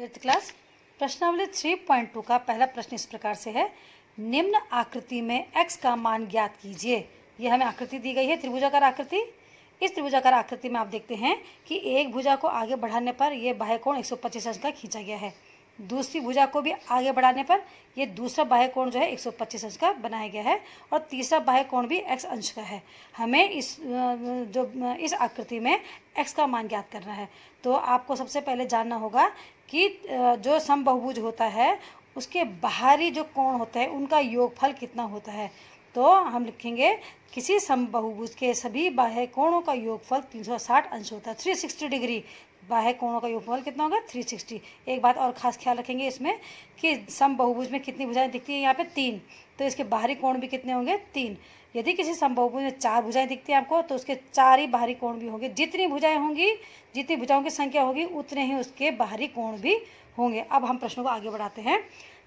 8th class प्रश्नावली 3.2 का पहला प्रश्न इस प्रकार से है, निम्न आकृति में x का मान ज्ञात कीजिए। ये हमें आकृति दी गई है, त्रिभुजाकार आकृति। इस त्रिभुजाकार आकृति में आप देखते हैं कि एक भुजा को आगे बढ़ाने पर यह बाह्य कोण 125 अंश का खींचा गया है, दूसरी भुजा को भी आगे बढ़ाने पर यह दूसरा बाह्य कोण जो है 125 अंश का बनाया गया है और तीसरा बाह्य कोण भी x अंश का है। हमें इस आकृति में x का मान ज्ञात करना है। तो आपको सबसे पहले जानना होगा कि जो समबाहुभुज होता है उसके बाहरी जो कोण होते हैं उनका योगफल कितना होता है। तो हम लिखेंगे किसी समबाहुभुज के सभी बाह्य कोणों का योगफल 360 अंश होता है, 360 डिग्री। बाह्य कोणों का योगफल कितना होगा 360। एक बात और खास ख्याल रखेंगे इसमें कि समबाहुभुज में कितनी भुजाएं दिखती हैं, यहाँ पे 3, तो इसके बाहरी कोण भी कितने होंगे 3। यदि किसी समबाहुभुज में 4 भुजाएं दिखती हैं आपको तो उसके 4 ही बाहरी कोण भी होंगे। जितनी भुजाएं होंगी, जितनी भुजाओं की संख्या होगी उतने ही उसके बाहरी कोण भी होंगे। अब हम प्रश्नों को आगे बढ़ाते हैं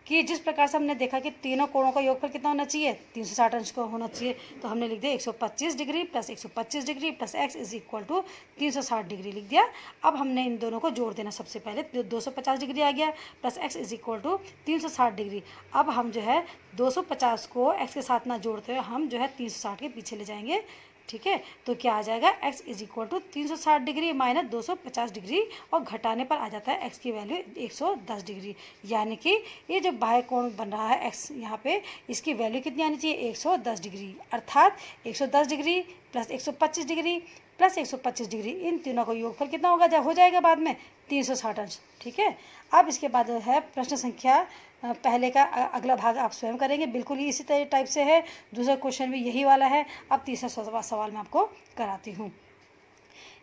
कि जिस प्रकार से हमने देखा कि तीनों कोणों का योगफल कितना होना चाहिए 360 अंश का होना चाहिए, तो हमने लिख दिया 125 degree plus 125 degree plus x is equal to 360 degree लिख दिया। अब हमने इन दोनों को जोड़ देना। सबसे पहले 250 डिग्री आ गया plus x is equal to 360 degree. अब हम जो है 250 को x के साथ ना जोड़ते हुए हम जो है 360 के पीछे ले जाएंगे, ठीक है। तो क्या आ जाएगा x is equal to 360 degree minus 250 degree और घटाने पर आ जाता है x की वैल्यू 110 डिग्री। यानी कि ये जो बाह्य कोण बन रहा है x यहाँ पे, इसकी वैल्यू कितनी आनी चाहिए 110 डिग्री। अर्थात 110 degree plus 125 degree plus 125 degree, इन तीनों का योगफल कितना होगा जब हो जाएगा बाद में 360 अंश, ठीक है। अब इसके बाद है प्रश्न संख्या पहले का अगला भाग आप स्वयं करेंगे, बिल्कुल ही इसी टाइप से है। दूसरा क्वेश्चन भी यही वाला है। अब तीसरा सवाल मैं आपको कराती हूँ।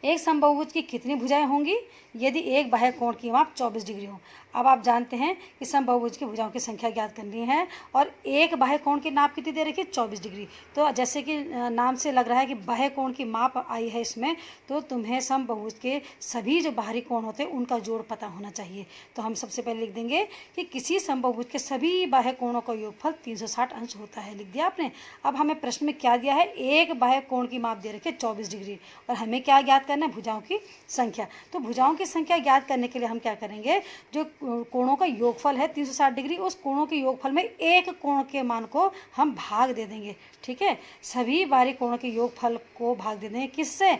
एक समबाहुभुज की कितनी भुजाएं होंगी यदि एक बाह्य कोण की माप 24 डिग्री हो। अब आप जानते हैं कि समबाहुभुज की भुजाओं की संख्या ज्ञात करनी है और एक बाह्य कोण की नाप कितनी दे रखी है 24 डिग्री। तो जैसे कि नाम से लग रहा है कि बाह्य कोण की माप आई है इसमें, तो तुम्हें समबाहुभुज के सभी जो बाहरी कोण होते हैं उनका जोड़ पता होना चाहिए। तो हम सबसे पहले लिख देंगे कि किसी समबाहुभुज के सभी बाह्य कोणों का योगफल 360 अंश होता है, लिख दिया आपने। अब हमें प्रश्न में क्या दिया है, एक बाह्य कोण की माप दे रखी है 24 डिग्री और हमें क्या ज्ञात करना है, भुजाओं की संख्या। तो भुजाओं की संख्या ज्ञात करने के लिए हम क्या करेंगे, जो कोणों का योगफल है 360 डिग्री, उस कोणों के योगफल में एक कोण के मान को हम भाग दे देंगे, ठीक है। सभी बाहरी कोणों के योगफल को भाग दे देंगे किससे,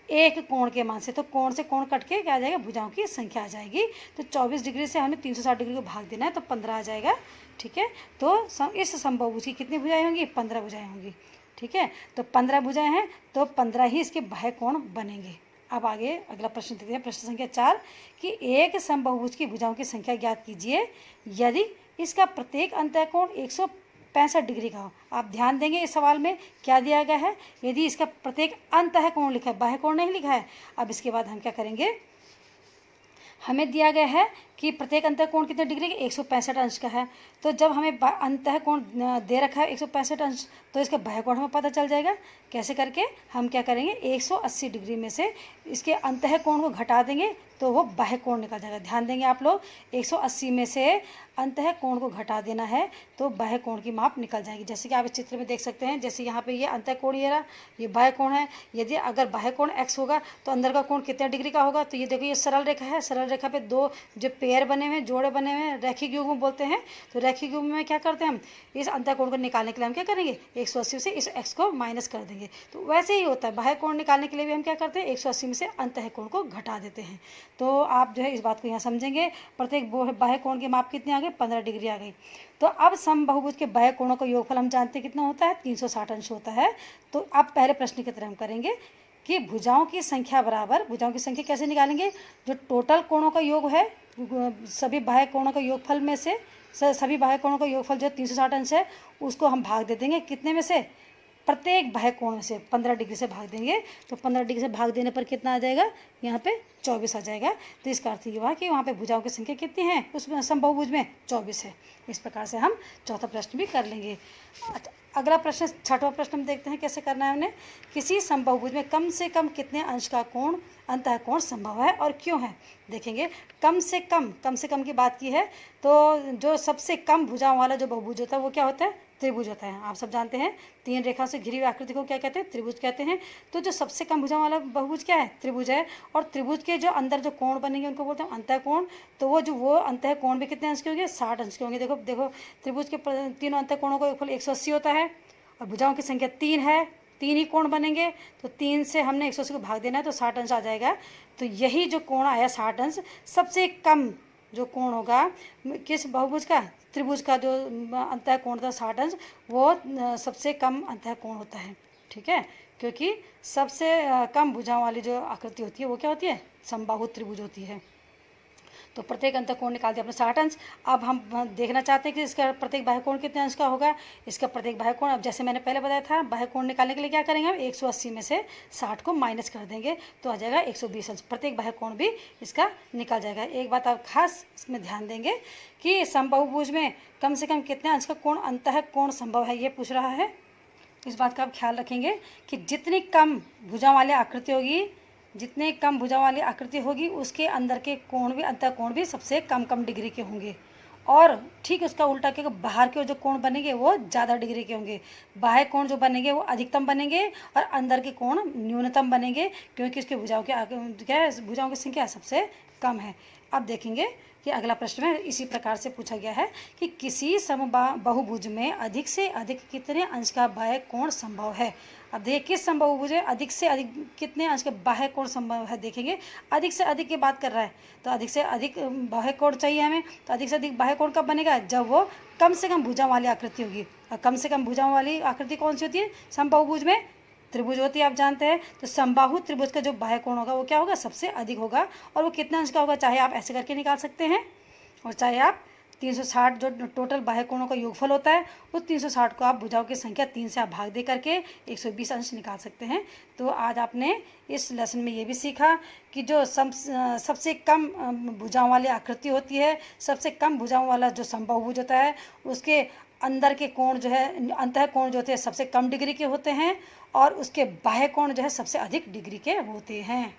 एक कोण के मान से। तो कोण से कोण कट के क्या आ जाएगा, भुजाओं की संख्या आ जाएगी। तो 24 डिग्री से हमें 360 डिग्री को भाग देना है तो 15 आ जाएगा, ठीक है। तो इस समबाहुभुज की कितनी भुजाएं होंगी, 15 भुजाएं होंगी, ठीक है। तो 15 भुजाएं हैं तो 15 ही इसके बाह्य कोण बनेंगे। अब आगे अगला प्रश्न देखते हैं, प्रश्न संख्या 4 कि एक समबाहुभुज की भुजाओं की संख्या ज्ञात कीजिए यदि इसका प्रत्येक अंतःकोण 165 डिग्री का हो। आप ध्यान देंगे इस सवाल में क्या दिया गया है, यदि इसका प्रत्येक अंतःकोण लिखा है, बाह्य कोण नहीं लिखा है। अब इसके बाद हम क्या करेंगे, हमें दिया गया है कि प्रत्येक अंतःकोण कितने डिग्री के 165 अंश का है। तो जब हमें अंतःकोण दे रखा है 165 अंश, तो इसका बाह्य कोण हमें पता चल जाएगा। कैसे करके, हम क्या करेंगे 180 डिग्री में से इसके अंतःकोण को घटा देंगे तो वो बाह्य कोण निकल जाएगा। ध्यान देंगे आप लोग, 180 में से अंतःकोण को घटा देना है तो बाह्य कोण की माप निकल जाएगी। जैसे कि आप इस चित्र में देख सकते हैं, जैसे यहाँ पे ये अंतःकोण ये रहा, ये बाह्य कोण है। यदि अगर बाह्य कोण x होगा तो अंदर का कोण कितने डिग्री का होगा, तो ये देखो ये सरल रेखा है, सरल रेखा पे दो जो पेयर बने हुए हैं, जोड़े बने हुए हैं, रैखिक युग्म बोलते हैं। तो रैखिक युग्म में क्या करते हैं, हम इस अंतःकोण को निकालने के लिए हम क्या करेंगे 180 से इस x को माइनस कर देंगे। तो वैसे ही होता है, बाह्य कोण निकालने के लिए भी हम क्या करते हैं 180 में से अंतःकोण को घटा देते हैं। तो आप जो है इस बात को यहाँ समझेंगे। प्रत्येक बाह्य कोण की माप कितनी आ गई, 15 डिग्री आ गई। तो अब समबाहुभुज के बाह्य कोणों का योगफल हम जानते हैं कितना होता है 360 अंश होता है। तो अब पहले प्रश्न की तरह हम करेंगे कि भुजाओं की संख्या बराबर, भुजाओं की संख्या कैसे निकालेंगे, जो टोटल कोणों का योग है सभी बाह्य कोणों का योगफल में से, सभी बाह्य कोणों का योगफल जो 360 अंश है उसको हम भाग दे देंगे कितने में से, प्रत्येक बाह्य कोण से 15 डिग्री से भाग देंगे। तो 15 डिग्री से भाग देने पर कितना आ जाएगा, यहाँ पे 24 आ जाएगा। तो इसका अर्थ ये हुआ कि वहाँ पे भुजाओं की संख्या कितनी है उस समबाहुभुज में 24 है। इस प्रकार से हम चौथा प्रश्न भी कर लेंगे। अगला प्रश्न, छठवां प्रश्न हम देखते हैं कैसे करना है हमने। किसी समबाहुभुज में कम से कम कितने अंश का कोण अंतःकोण संभव है और क्यों है, देखेंगे। कम से कम की बात की है, तो जो सबसे कम भुजाओं वाला जो बहुभुज होता है वो क्या होता है, त्रिभुज होता है। आप सब जानते हैं 3 रेखा से घिरी हुई आकृति को क्या कहते हैं, त्रिभुज कहते हैं। तो जो सबसे कम भुजाओं वाला बहुभुज क्या है, त्रिभुज है। और त्रिभुज के उसके जो अंदर जो कोण बनेंगे उनको बोलते हैं अंतःकोण। तो वो अंतःकोण भी कितने अंश के होंगे, 60 अंश के होंगे। देखो देखो त्रिभुज के तीनों अंतःकोणों का योगफल 180 होता है और भुजाओं की संख्या 3 है, 3 ही कोण बनेंगे, तो 3 से हमने 180 को भाग देना है तो 60 अंश आ जाएगा। तो यही जो कोण आया 60 अंश, सबसे कम जो कोण होगा किस बहुभुज का, त्रिभुज का जो अंतःकोण था 60 अंश, वो सबसे कम अंतःकोण होता है। ठीक है, क्योंकि सबसे कम भुजाओं वाली जो आकृति होती है वो क्या होती है, समबाहु त्रिभुज होती है। तो प्रत्येक अंतःकोण निकाल दिया आपने 60 अंश। अब हम देखना चाहते हैं कि इसका प्रत्येक बाह्यकोण कितने अंश का होगा। इसका प्रत्येक बाह्यकोण, अब जैसे मैंने पहले बताया था, बाह्यकोण निकालने के लिए क्या करेंगे हम, 180 में से 60 को माइनस कर देंगे तो आ जाएगा 120 अंश। प्रत्येक बाह्यकोण भी इसका निकल जाएगा। एक बात आप खास इसमें ध्यान देंगे कि समबाहुभुज में कम से कम कितने अंश का कोण अंतःकोण संभव है, ये पूछ रहा है। इस बात का आप ख्याल रखेंगे कि जितनी कम भुजाओं वाली आकृति होगी, जितने कम भुजाओं वाली आकृति होगी उसके अंदर के कोण भी, अंतःकोण भी सबसे कम कम डिग्री के होंगे। और ठीक उसका उल्टा, क्योंकि बाहर के जो कोण बनेंगे वो ज़्यादा डिग्री के होंगे, बाह्य कोण जो बनेंगे वो अधिकतम बनेंगे और अंदर के कोण न्यूनतम बनेंगे, क्योंकि इसके भुजाओं की क्या है, भुजाओं की संख्या सबसे कम है। अब देखेंगे कि अगला प्रश्न में इसी प्रकार से पूछा गया है कि किसी समबाहुभुज में अधिक से अधिक कितने अंश का बाह्य कोण संभव है। अब देखिए किस समबाहुभुज में अधिक से अधिक कितने अंश का बाह्य कोण संभव है। देखेंगे अधिक से अधिक की बात कर रहा है, तो अधिक से अधिक बाह्य कोण चाहिए हमें। तो अधिक से अधिक बाह्य कोण कब बनेगा, जब वो कम से कम भुजाओं वाली आकृति होगी। और कम से कम भुजाओं वाली आकृति कौन सी होती है, समबाहुभुज में त्रिभुज होती है, आप जानते हैं। तो समबाहु त्रिभुज का जो बाह्य कोण होगा वो क्या होगा, सबसे अधिक होगा। और वो कितने अंश का होगा, चाहे आप ऐसे करके निकाल सकते हैं और चाहे आप 360 जो टोटल बाह्य कोणों का योगफल होता है उस 360 को आप भुजाओं की संख्या 3 से आप भाग दे करके 120 अंश निकाल सकते हैं। तो आज आपने इस लेसन में ये भी सीखा कि जो सबसे कम भुजाओं वाली आकृति होती है, सबसे कम भुजाओं वाला जो समबाहुभुज होता है, उसके अंदर के कोण जो है, अंतःकोण जो होते हैं सबसे कम डिग्री के होते हैं और उसके बाह्य कोण जो है सबसे अधिक डिग्री के होते हैं।